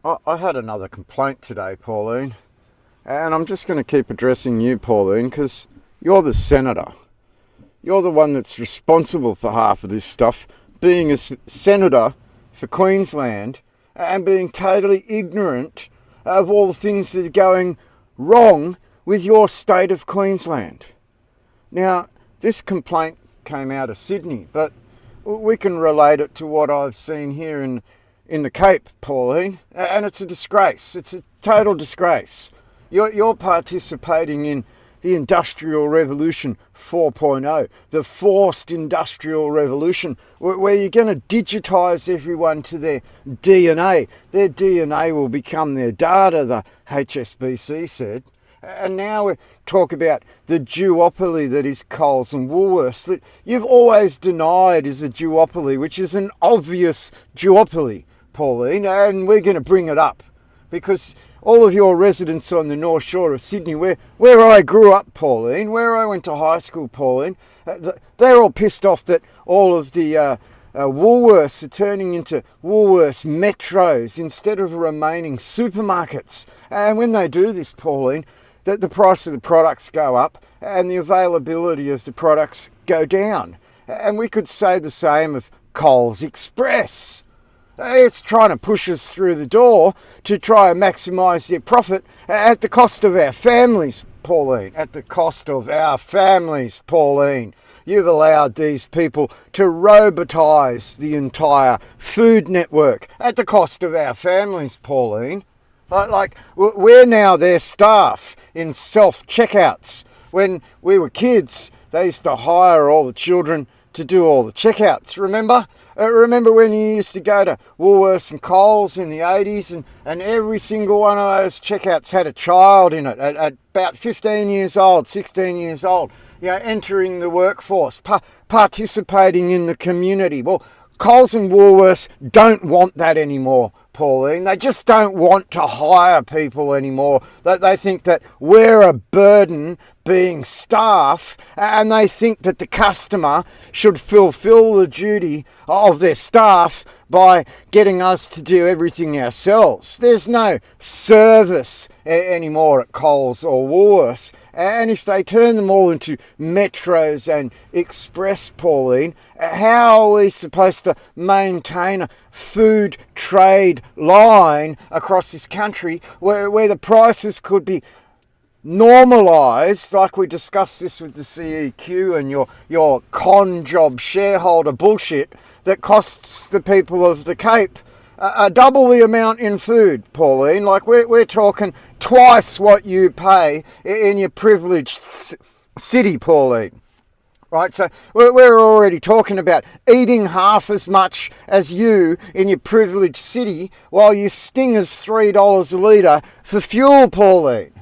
I had another complaint today, Pauline, and I'm just going to keep addressing you, Pauline, because you're the senator. You're the one that's responsible for half of this stuff, being a senator for Queensland and being totally ignorant of all the things that are going wrong with your state of Queensland. Now, this complaint came out of Sydney, but we can relate it to what I've seen here in the Cape, Pauline, and it's a disgrace. It's a total disgrace. You're participating in the Industrial Revolution 4.0, the forced industrial revolution, where you're going to digitise everyone to their DNA. Their DNA will become their data, the HSBC said. And now we talk about the duopoly that is Coles and Woolworths, that you've always denied is a duopoly, which is an obvious duopoly, Pauline, and we're going to bring it up because all of your residents on the North Shore of Sydney, where I grew up, Pauline, where I went to high school, Pauline, they're all pissed off that all of the Woolworths are turning into Woolworths metros instead of remaining supermarkets. And when they do this, Pauline, the price of the products go up and the availability of the products go down. And we could say the same of Coles Express. It's trying to push us through the door to try and maximise their profit at the cost of our families, Pauline. At the cost of our families, Pauline. You've allowed these people to robotise the entire food network at the cost of our families, Pauline. Like we're now their staff in self-checkouts. When we were kids, they used to hire all the children to do all the checkouts, remember? Remember when you used to go to Woolworths and Coles in the 80s and every single one of those checkouts had a child in it at about 15 years old, 16 years old, entering the workforce, participating in the community. Well, Coles and Woolworths don't want that anymore, Pauline. They just don't want to hire people anymore. They think that we're a burden being staff, and they think that the customer should fulfill the duty of their staff by getting us to do everything ourselves. There's no service anymore at Coles or Woolworths. And if they turn them all into metros and express, Pauline, how are we supposed to maintain a food trade line across this country where the prices could be normalised, like we discussed this with the CEQ and your con job shareholder bullshit that costs the people of the Cape double the amount in food, Pauline? Like we're talking twice what you pay in your privileged city, Pauline. Right, so we're already talking about eating half as much as you in your privileged city while you sting us $3 a litre for fuel, Pauline.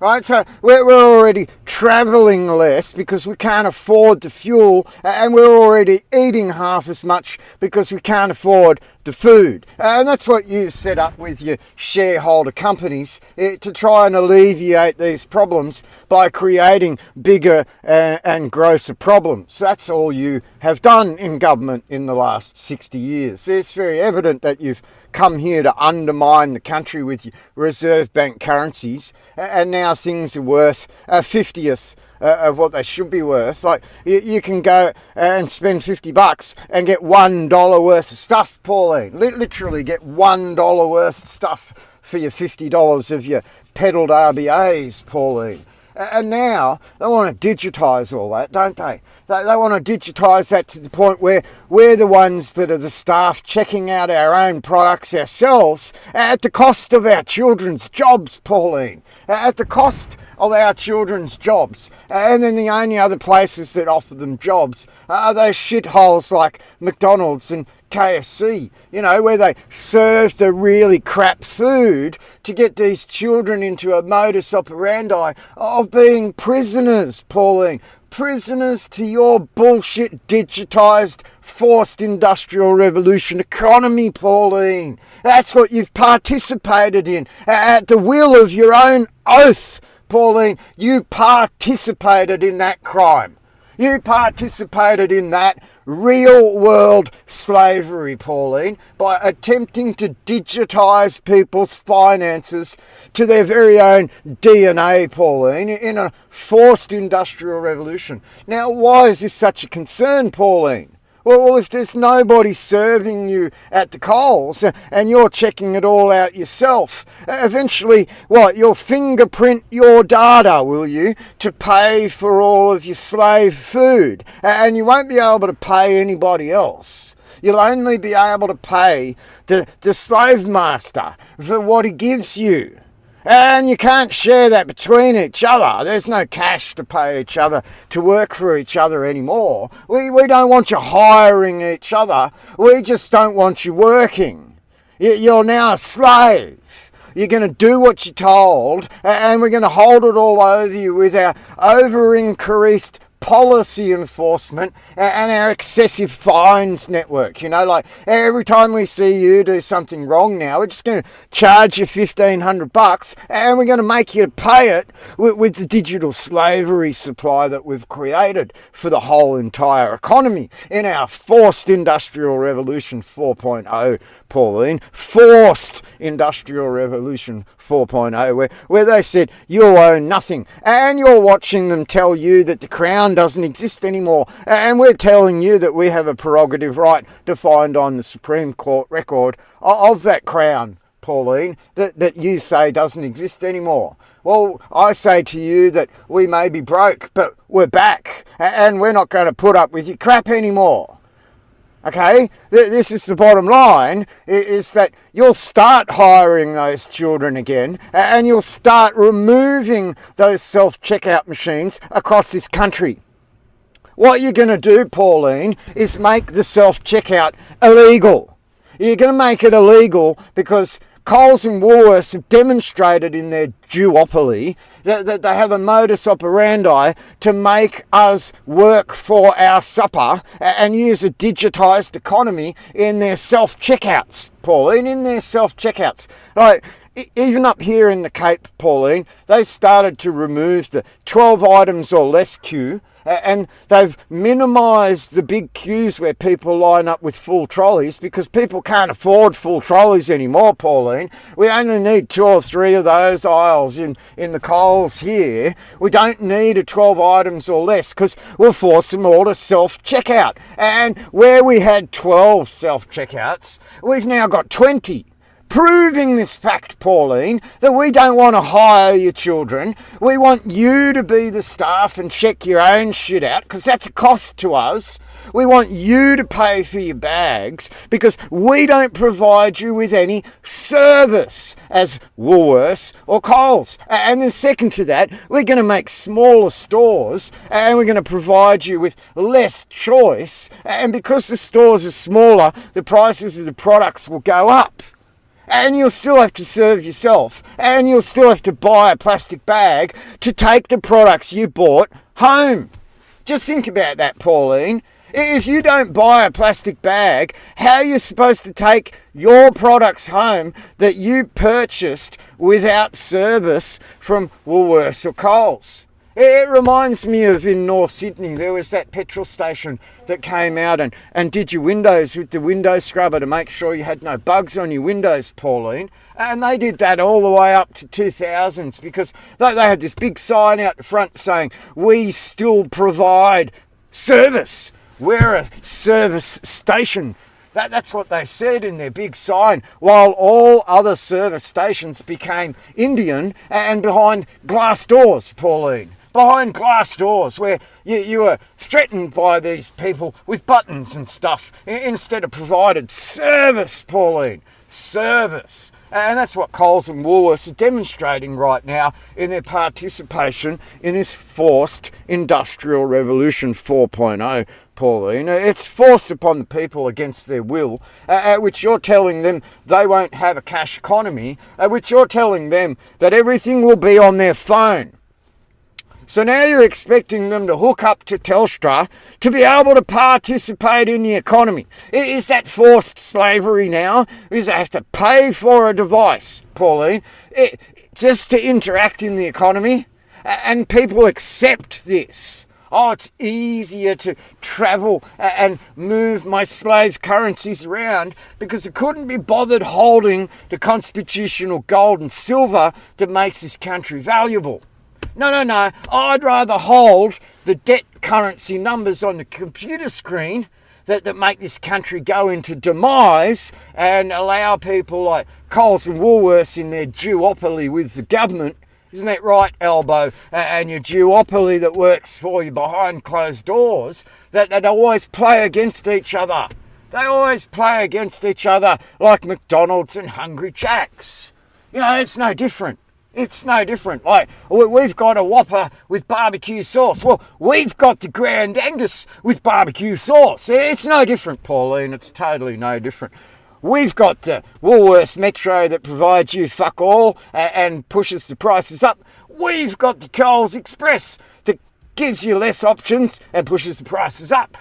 Right, so we're already travelling less because we can't afford the fuel, and we're already eating half as much because we can't afford the food. And that's what you've set up with your shareholder companies to try and alleviate these problems by creating bigger and grosser problems. That's all you have done in government in the last 60 years. It's very evident that you've come here to undermine the country with your Reserve Bank currencies, and now things are worth a 50th of what they should be worth. Like you can go and spend $50 and get $1 worth of stuff, Pauline. Literally get $1 worth of stuff for your $50 of your pedalled RBAs, Pauline. And now they want to digitise all that, don't they? They want to digitise that to the point where we're the ones that are the staff checking out our own products ourselves at the cost of our children's jobs, Pauline. At the cost of our children's jobs. And then the only other places that offer them jobs are those shitholes like McDonald's and KFC, where they serve the really crap food to get these children into a modus operandi of being prisoners, Pauline. Prisoners to your bullshit digitised forced industrial revolution economy, Pauline. That's what you've participated in at the will of your own oath, Pauline. You participated in that crime. You participated in that real world slavery, Pauline, by attempting to digitise people's finances to their very own DNA, Pauline, in a forced industrial revolution. Now, why is this such a concern, Pauline? Well, if there's nobody serving you at the Coles and you're checking it all out yourself, eventually, you'll fingerprint your data, will you, to pay for all of your slave food. And you won't be able to pay anybody else. You'll only be able to pay the slave master for what he gives you. And you can't share that between each other. There's no cash to pay each other to work for each other anymore. We don't want you hiring each other. We just don't want you working. You're now a slave. You're going to do what you're told, and we're going to hold it all over you with our over-increased policy enforcement and our excessive fines network. Like every time we see you do something wrong now, we're just going to charge you $1,500 and we're going to make you pay it with the digital slavery supply that we've created for the whole entire economy in our forced industrial revolution 4.0, Pauline. Forced industrial revolution 4.0, where they said you'll own nothing, and you're watching them tell you that the Crown doesn't exist anymore, and we're telling you that we have a prerogative right to find on the Supreme Court record of that Crown, Pauline, that you say doesn't exist anymore. Well, I say to you that we may be broke, but we're back, and we're not going to put up with your crap anymore. Okay, this is the bottom line, is that you'll start hiring those children again, and you'll start removing those self-checkout machines across this country. What you're going to do, Pauline, is make the self-checkout illegal. You're going to make it illegal because Coles and Woolworths have demonstrated in their duopoly that they have a modus operandi to make us work for our supper and use a digitised economy in their self-checkouts, Pauline, in their self-checkouts. Like, even up here in the Cape, Pauline, they've started to remove the 12 items or less queue, and they've minimised the big queues where people line up with full trolleys because people can't afford full trolleys anymore, Pauline. We only need 2 or 3 of those aisles in the Coles here. We don't need a 12 items or less because we'll force them all to self-checkout. And where we had 12 self-checkouts, we've now got 20. Proving this fact, Pauline, that we don't want to hire your children. We want you to be the staff and check your own shit out, because that's a cost to us. We want you to pay for your bags because we don't provide you with any service as Woolworths or Coles. And then second to that, we're going to make smaller stores and we're going to provide you with less choice. And because the stores are smaller, the prices of the products will go up. And you'll still have to serve yourself, and you'll still have to buy a plastic bag to take the products you bought home. Just think about that, Pauline. If you don't buy a plastic bag, how are you supposed to take your products home that you purchased without service from Woolworths or Coles? It reminds me of in North Sydney, there was that petrol station that came out and did your windows with the window scrubber to make sure you had no bugs on your windows, Pauline. And they did that all the way up to 2000s because they had this big sign out the front saying, "We still provide service. We're a service station." That's what they said in their big sign, while all other service stations became Indian and behind glass doors, Pauline. Behind glass doors where you were threatened by these people with buttons and stuff instead of provided service, Pauline. Service. And that's what Coles and Woolworths are demonstrating right now in their participation in this forced industrial revolution 4.0, Pauline. It's forced upon the people against their will, which you're telling them they won't have a cash economy, which you're telling them that everything will be on their phone. So now you're expecting them to hook up to Telstra to be able to participate in the economy. Is that forced slavery now? Is they have to pay for a device, Pauline, just to interact in the economy? And people accept this. Oh, it's easier to travel and move my slave currencies around because I couldn't be bothered holding the constitutional gold and silver that makes this country valuable. No. I'd rather hold the debt currency numbers on the computer screen that make this country go into demise and allow people like Coles and Woolworths in their duopoly with the government. Isn't that right, Elbow? And your duopoly that works for you behind closed doors, that always play against each other. They always play against each other like McDonald's and Hungry Jack's. You know, it's no different. It's no different. Like, we've got a Whopper with barbecue sauce. Well, we've got the Grand Angus with barbecue sauce. It's no different, Pauline. It's totally no different. We've got the Woolworths Metro that provides you fuck all and pushes the prices up. We've got the Coles Express that gives you less options and pushes the prices up.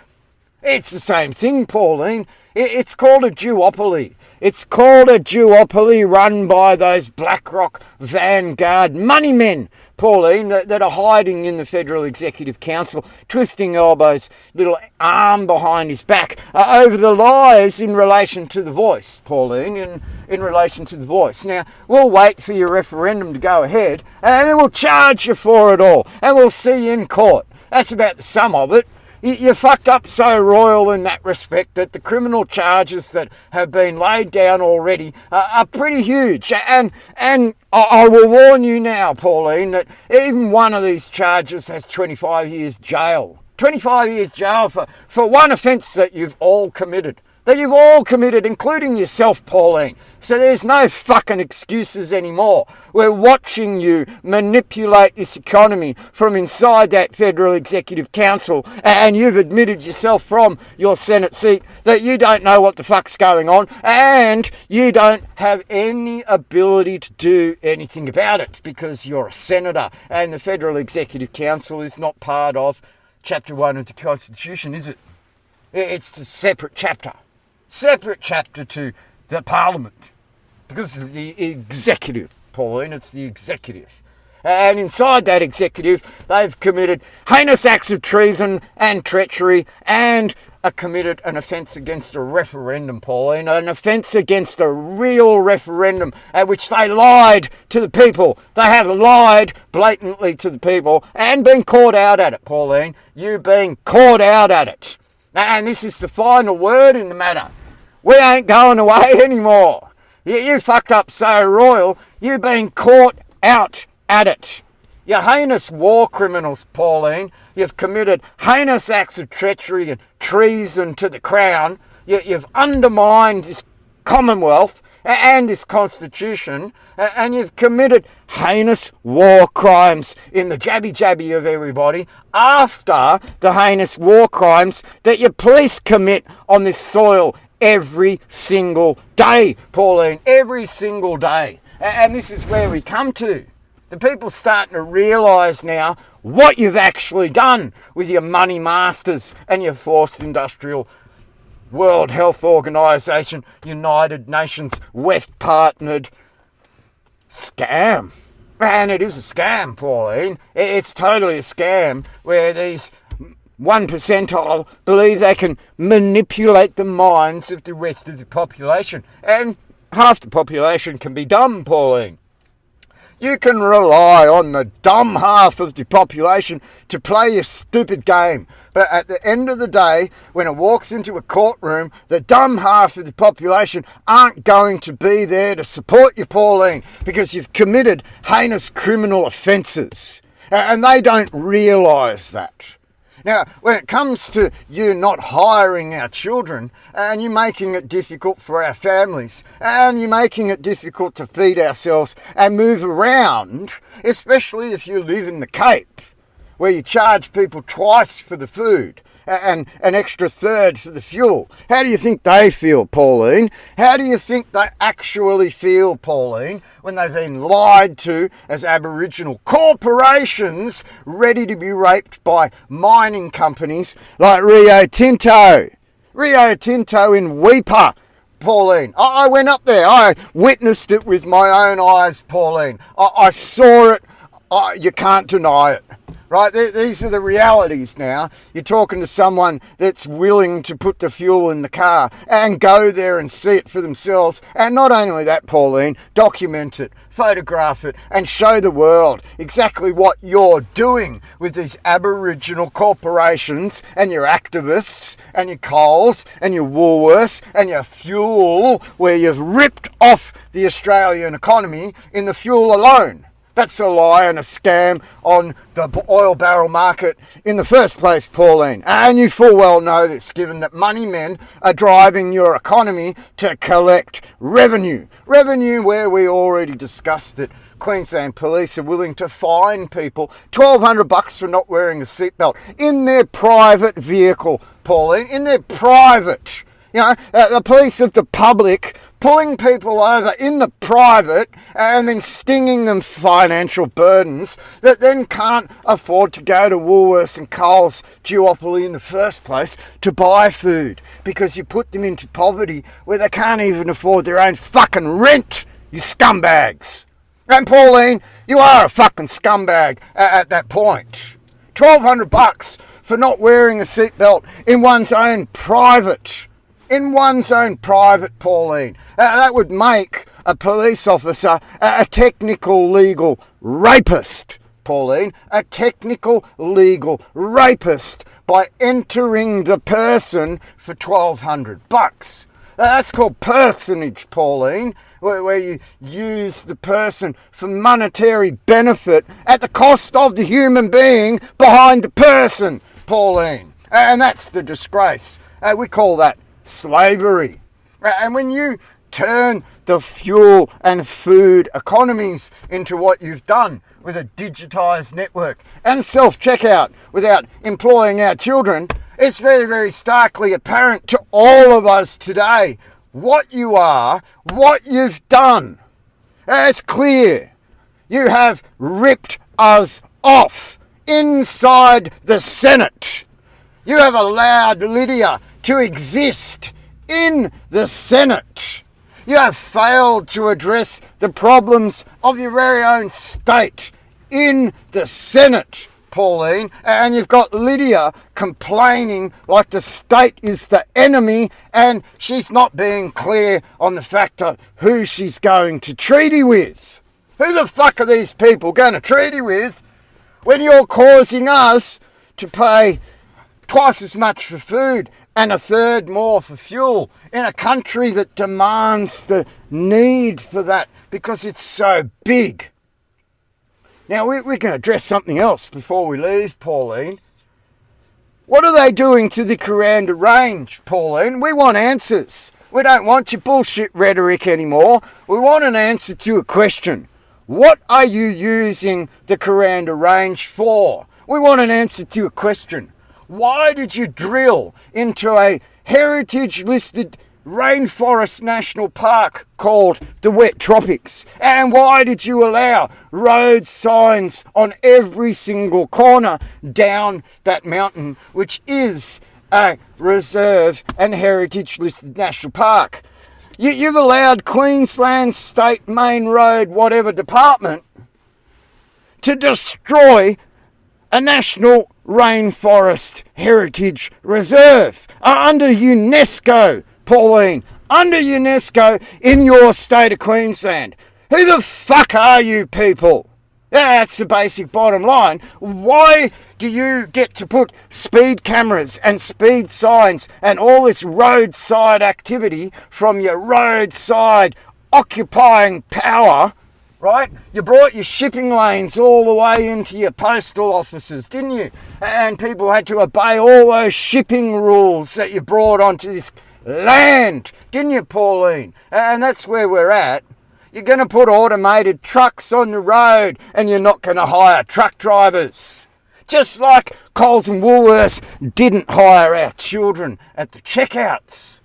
It's the same thing, Pauline. It's called a duopoly. It's called a duopoly run by those BlackRock Vanguard money men, Pauline, that are hiding in the Federal Executive Council, twisting Elbow's little arm behind his back over the lies in relation to the voice, Pauline, in relation to the voice. Now, we'll wait for your referendum to go ahead, and then we'll charge you for it all, and we'll see you in court. That's about the sum of it. You fucked up so royal in that respect that the criminal charges that have been laid down already are pretty huge. And I will warn you now, Pauline, that even one of these charges has 25 years jail. 25 years jail for one offence that you've all committed. That you've all committed, including yourself, Pauline. So there's no fucking excuses anymore. We're watching you manipulate this economy from inside that Federal Executive Council, and you've admitted yourself from your Senate seat that you don't know what the fuck's going on, and you don't have any ability to do anything about it because you're a senator, and the Federal Executive Council is not part of Chapter 1 of the Constitution, is it? It's a separate chapter. Separate chapter to the Parliament. Because of the executive, Pauline, it's the executive. And inside that executive, they've committed heinous acts of treason and treachery and committed an offence against a referendum, Pauline, an offence against a real referendum at which they lied to the people. They have lied blatantly to the people and been caught out at it, Pauline. You've been caught out at it. And this is the final word in the matter. We ain't going away anymore. You fucked up so royal, you've been caught out at it. You're heinous war criminals, Pauline. You've committed heinous acts of treachery and treason to the crown. You've undermined this Commonwealth and this Constitution, and you've committed heinous war crimes in the jabby of everybody after the heinous war crimes that your police commit on this soil every single day, Pauline, every single day. And this is where we come to. The people starting to realise now what you've actually done with your money masters and your forced industrial World Health Organization, United Nations, WEF-partnered scam. And it is a scam, Pauline. It's totally a scam where these 1 percentile believe they can manipulate the minds of the rest of the population. And half the population can be dumb, Pauline. You can rely on the dumb half of the population to play your stupid game. But at the end of the day, when it walks into a courtroom, the dumb half of the population aren't going to be there to support you, Pauline, because you've committed heinous criminal offences. And they don't realise that. Now, when it comes to you not hiring our children, and you making it difficult for our families, and you making it difficult to feed ourselves and move around, especially if you live in the Cape, where you charge people twice for the food and an extra third for the fuel. How do you think they feel, Pauline? How do you think they actually feel, Pauline, when they've been lied to as Aboriginal corporations ready to be raped by mining companies like Rio Tinto? Rio Tinto in Weipa, Pauline. I went up there. I witnessed it with my own eyes, Pauline. I saw it Oh, you can't deny it. Right, these are the realities now. You're talking to someone that's willing to put the fuel in the car and go there and see it for themselves. And not only that, Pauline, document it, photograph it, and show the world exactly what you're doing with these Aboriginal corporations and your activists and your Coles and your Woolworths and your fuel, where you've ripped off the Australian economy in the fuel alone. That's a lie and a scam on the oil barrel market in the first place, Pauline. And you full well know this, given that money men are driving your economy to collect revenue. Revenue where we already discussed that Queensland police are willing to fine people $1,200 for not wearing a seatbelt in their private vehicle, Pauline, in their private. You know, the police of the public pulling people over in the private and then stinging them financial burdens that then can't afford to go to Woolworths and Coles Duopoly in the first place to buy food, because you put them into poverty where they can't even afford their own fucking rent, you scumbags. And Pauline, you are a fucking scumbag at that point. $1,200 for not wearing a seatbelt in one's own private. In one's own private, Pauline. That would make a police officer a technical legal rapist, Pauline. A technical legal rapist by entering the person for $1,200. That's called personage, Pauline, where you use the person for monetary benefit at the cost of the human being behind the person, Pauline. And that's the disgrace. We call that slavery. And when you turn the fuel and food economies into what you've done with a digitised network and self-checkout without employing our children, it's very, very starkly apparent to all of us today what you are, what you've done. It's clear. You have ripped us off inside the Senate. You have allowed Lydia to exist in the Senate. You have failed to address the problems of your very own state in the Senate, Pauline, and you've got Lydia complaining like the state is the enemy, and she's not being clear on the fact of who she's going to treaty with. Who the fuck are these people going to treaty with when you're causing us to pay twice as much for food and a third more for fuel in a country that demands the need for that because it's so big? Now, we can address something else before we leave, Pauline. What are they doing to the Kuranda Range, Pauline? We want answers. We don't want your bullshit rhetoric anymore. We want an answer to a question. What are you using the Kuranda Range for? We want an answer to a question. Why did you drill into a heritage-listed rainforest national park called the Wet Tropics? And why did you allow road signs on every single corner down that mountain, which is a reserve and heritage-listed national park? You've allowed Queensland State Main Road whatever department to destroy a national rainforest heritage reserve under UNESCO, Pauline, under UNESCO in your state of Queensland. Who the fuck are you people? That's the basic bottom line. Why do you get to put speed cameras and speed signs and all this roadside activity from your roadside occupying power? Right? You brought your shipping lanes all the way into your postal offices, didn't you? And people had to obey all those shipping rules that you brought onto this land, didn't you, Pauline? And that's where we're at. You're going to put automated trucks on the road and you're not going to hire truck drivers. Just like Coles and Woolworths didn't hire our children at the checkouts.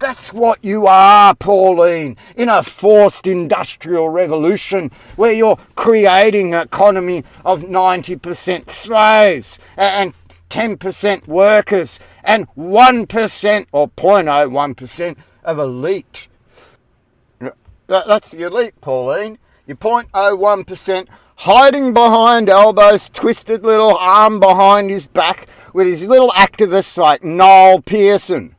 That's what you are, Pauline, in a forced industrial revolution where you're creating an economy of 90% slaves and 10% workers and 1% or 0.01% of elite. That's the elite, Pauline. Your 0.01% hiding behind elbows, twisted little arm behind his back with his little activists like Noel Pearson.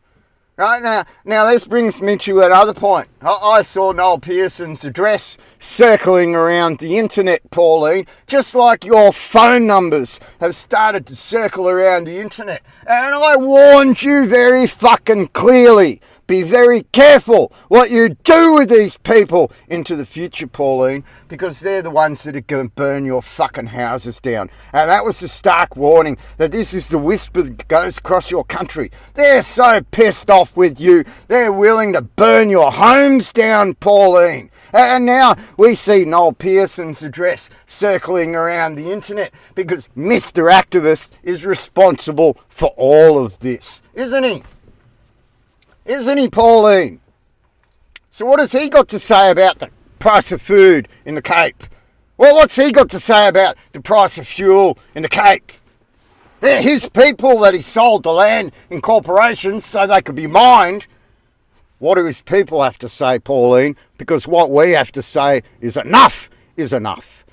Right now this brings me to another point. I saw Noel Pearson's address circling around the internet, Pauline, just like your phone numbers have started to circle around the internet. And I warned you very fucking clearly. Be very careful what you do with these people into the future, Pauline, because they're the ones that are going to burn your fucking houses down. And that was the stark warning that this is the whisper that goes across your country. They're so pissed off with you, they're willing to burn your homes down, Pauline. And now we see Noel Pearson's address circling around the internet because Mr. Activist is responsible for all of this, isn't he? Isn't he, Pauline? So what has he got to say about the price of food in the Cape? Well, what's he got to say about the price of fuel in the Cape? They're his people that he sold the land in corporations so they could be mined. What do his people have to say, Pauline? Because what we have to say is enough is enough.